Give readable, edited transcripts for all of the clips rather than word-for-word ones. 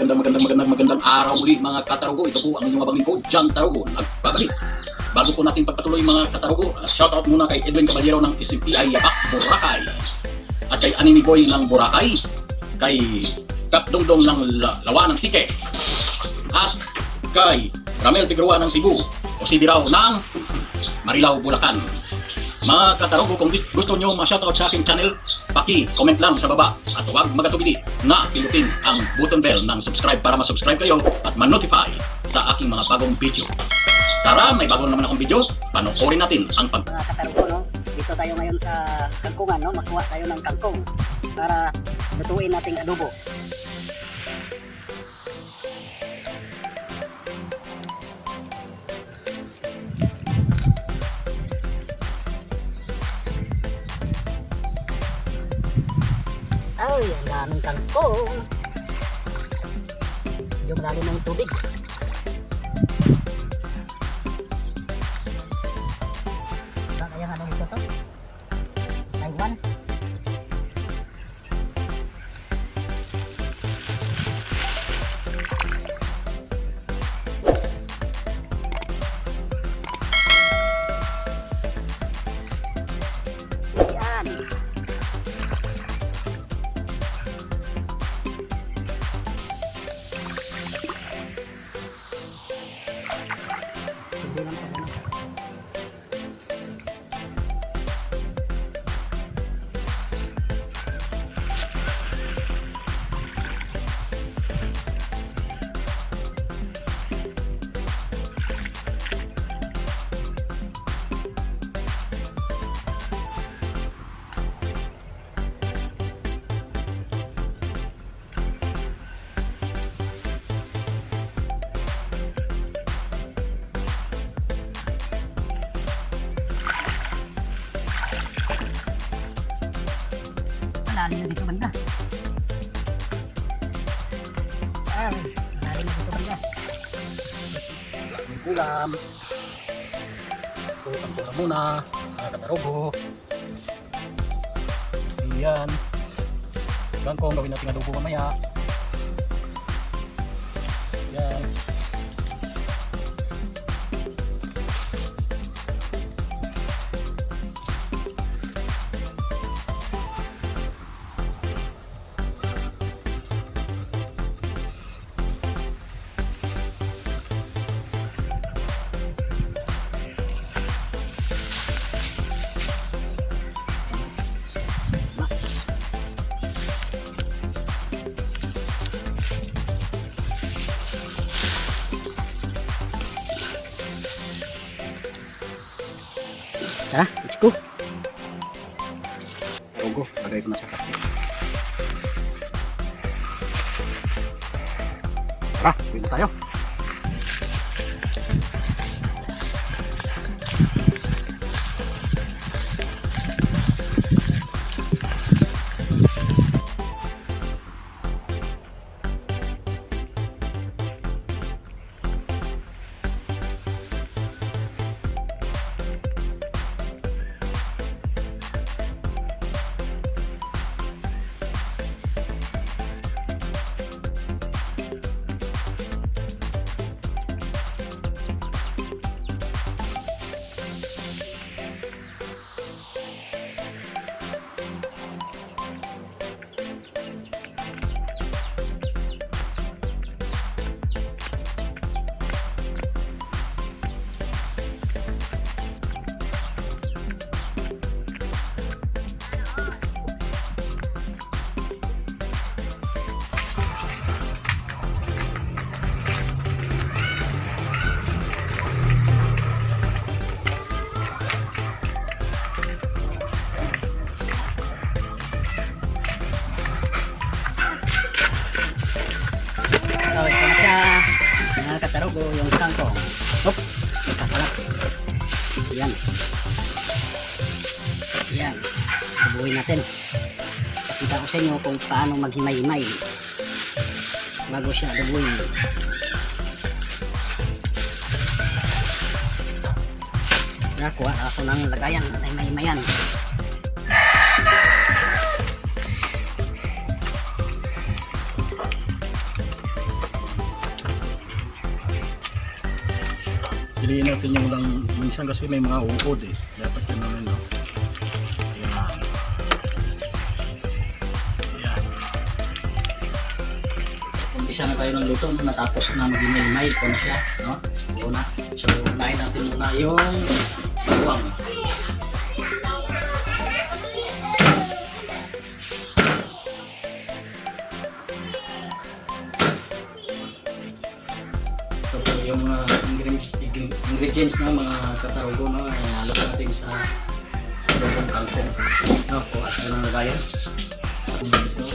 Magandang araw muli mga katarugo. Ito po ang inyong abang lingkod, John Tarugo, nagbabalik. Bago po natin pagpatuloy mga katarugo, shoutout muna kay Edwin Caballero ng SMPI Yapak, Boracay. At kay Anini Boy ng Boracay, kay Kap Dongdong ng Laua-an Tike, at kay Ramel Figueroa ng Cebu, o si Diraw ng Marilao, Bulacan. Mga katarugo, kung gusto nyo ma-shoutout sa aking channel, paki-comment lang sa baba at huwag magatubili na pinutin ang button bell ng subscribe para ma-subscribe kayo at ma-notify sa aking mga bagong video. Tara, may bago naman akong video, panoorin natin ang Mga katarugo, no? Dito tayo ngayon sa kangkungan, no? Makuha tayo ng kangkong para lutuin nating adobo. Ay, ang daming kangkong. Medyo malalim ng tubig. Kaya nga nung ito to? Taiwan. Ayan. Hindi lang po. Malalim na dito banda. Ay, malalim na dito banda. May kulam. Tutang ko na muna. Mga katarugo. Ayan. Kangkong, gawin natin adobo mamaya. Ayan. Tara, let's go. Tarugo, lagay ko na sa plastic. Tara, pwede tayo. Mga katarugo, yung kangkong. Hop, nakakalap. Yan. Yan. Abuhin natin. Pakita ko sa inyo kung paano maghimay-himay bago siya abuhin. Nakuha ako ng lagayan na himay-himayan. piliin natin yung lang minsan kasi may mga uod eh. Dapat yun naman, no? Yan. Yan. Umpisa na tayo ng luto, natapos na mag-himay-himay ko na siya, no? Una. So, unahin natin muna yung bawang. Ito po yung mga ingredients ng mga katarugo, no? Halo natin sa adobong kangkong. No po, at yun ang lagayan. Ito.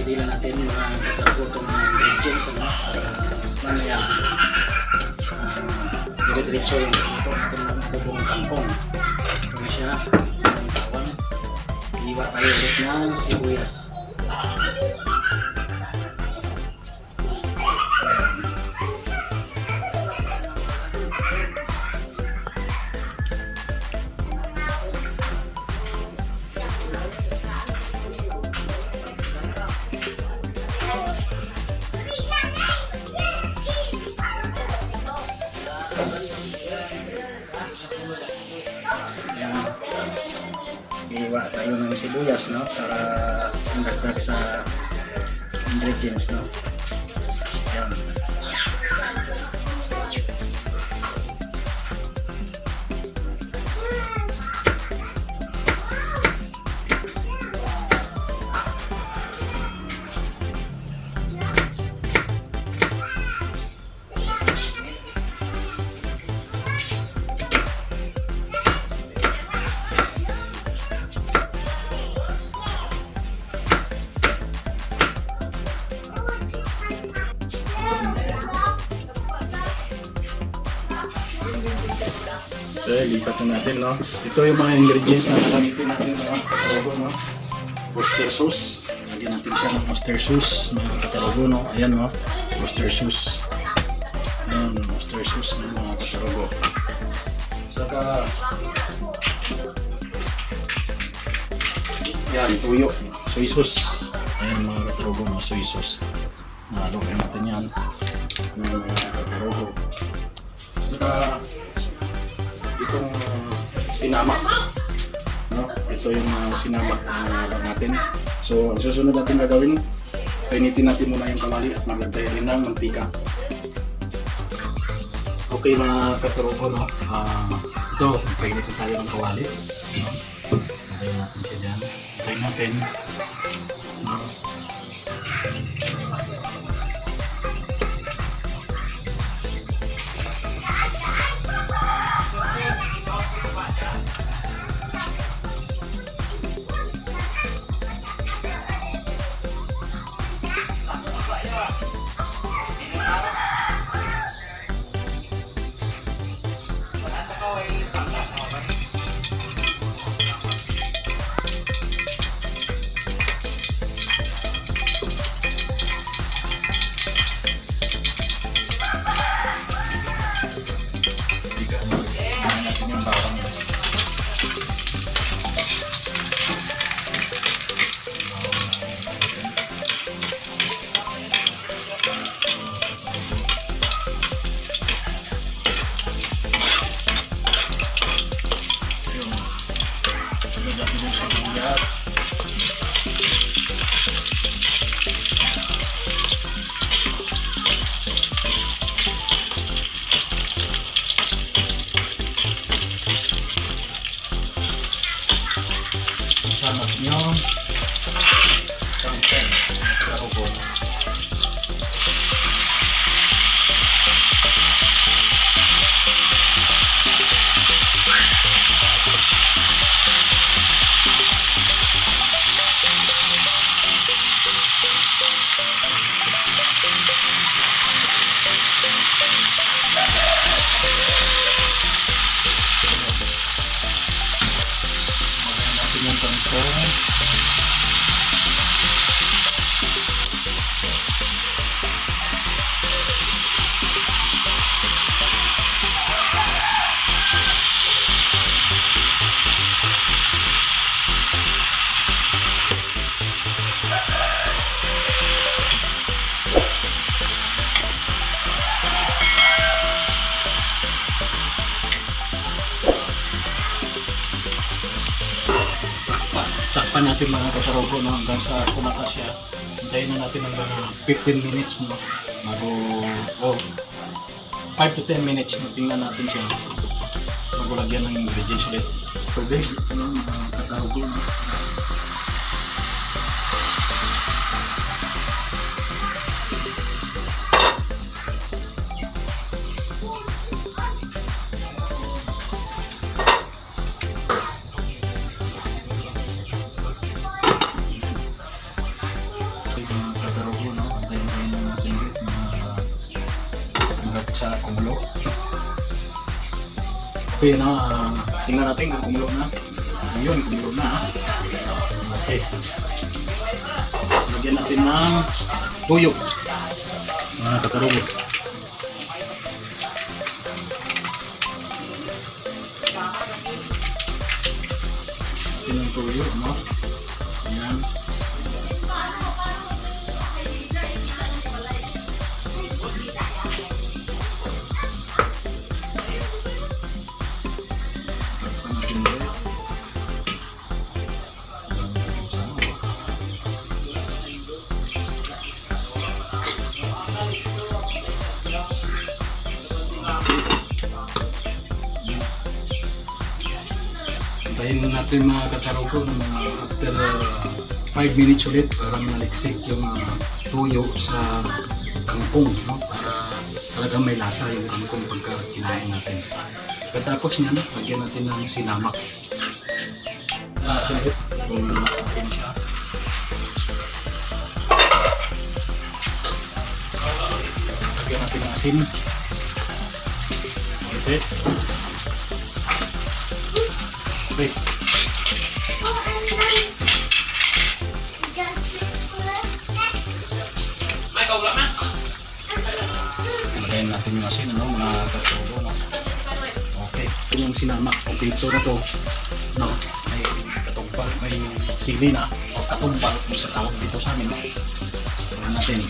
Hindi na natin mga katarugo itong mga ingredients, ano, para mamaya dire-diretso yung ito natin ng adobong kangkong. Ito na siya, ang bawang. Iiwa tayo ulit ng sibuyas. Iiwa tayo ng sibuyas, no, para ang dagdag sa ingredients, no. Ayan. Okay, lipat na natin, no? Ito yung mga ingredients na gagamitin natin mga katarugo, no? Oyster sauce. Lagyan natin siya ng oyster sauce, mga katarugo, no? Ayan, no? Oyster sauce. Ayan, oyster sauce ng mga katarugo. Saka, yan, tuyo. Soy sauce. Ayan, mga katarugo, mga soy sauce. Nalagyan natin yan ng mga katarugo. Saka, itong sinama, no? Ito yung sinama natin. So ang susunod natin gagawin, painitin natin muna yung kawali at maglagay rin ng mantika. Okay mga katarugo, no? Ito, painitin tayo ng kawali, no? Lagay natin siya dyan. Lagay natin, no? natin mga katarugo, no, hanggang sa kumata siya. Hintayin na natin hanggang 15 minutes, no, bago, 5 to 10 minutes, no, tingnan natin siya bago lagyan ng ingredients ulit. Tubig, ano, mga katarugo, no. Sa kumulo. Okay na, tingnan natin kung kumulo na. Ayun, kumulo na. Okay. Lagyan natin ng tuyo. Mga katarugo. Lagyan ng tuyo, no? Ayan. Hintayin natin mga katarugo na after 5 minutes ulit para maliksik yung tuyo sa kangkong, no? Para talagang may lasa yung kangkong pagka kinain natin. Pagkatapos niyan, lagyan natin ng sinamak. Natin ulit kung natin siya. Lagyan natin ng asin. Okay. Okay. Lagayin natin yung asin, ano, mga katarugo, no? Okay. Ito yung sinamak. Okay, ito na to. No, may katumpal, may sili na. O katumpal kung sa tawag dito sa amin. Ito natin.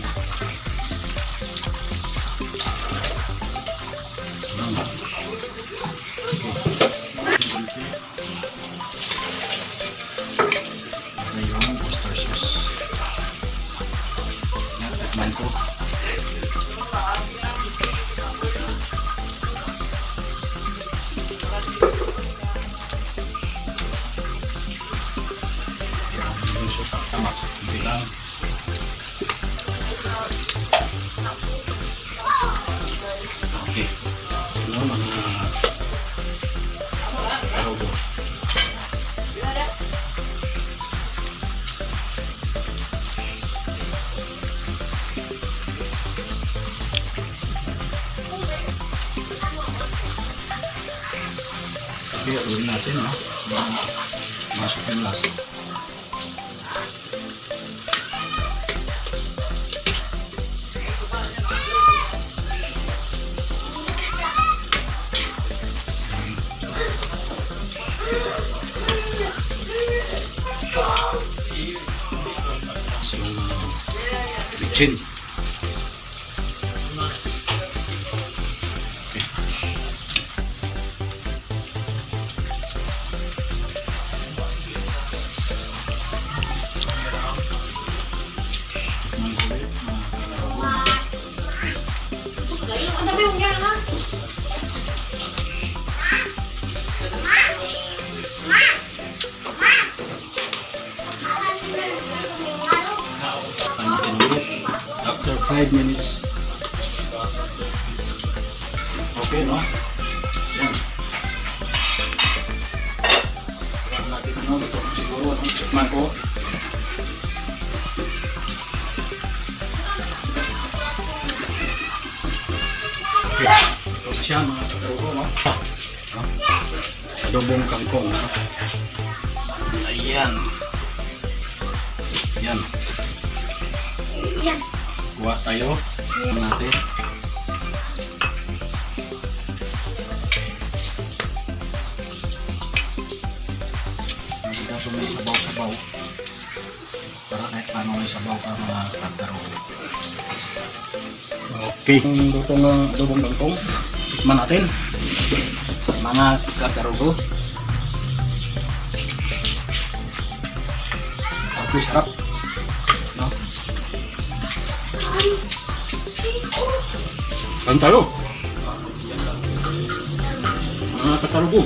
Yung oyster sauce. Natikman ko. Yung suka, tama. Hindi lang. Okay. Ano mga katarugo. Kaya ulit natin, no? Masok yung lasa. So, bitchin. After 5 minutes. Okay, no? Yan. Huwag natin, ano, ito siguro, ano, tikman ko. Okay, ito na siya, mga katarugo, no? Adobong kangkong, no? Ayan. Yan. Kuha tayo natin. Dapat may sabaw-sabaw para kahit paano may sabaw ka mga katarugo. Okay, yung luto ng adobong kangkong, tikman natin mga katarugo. Masarap. No? Kain tayo. Mga katarugo.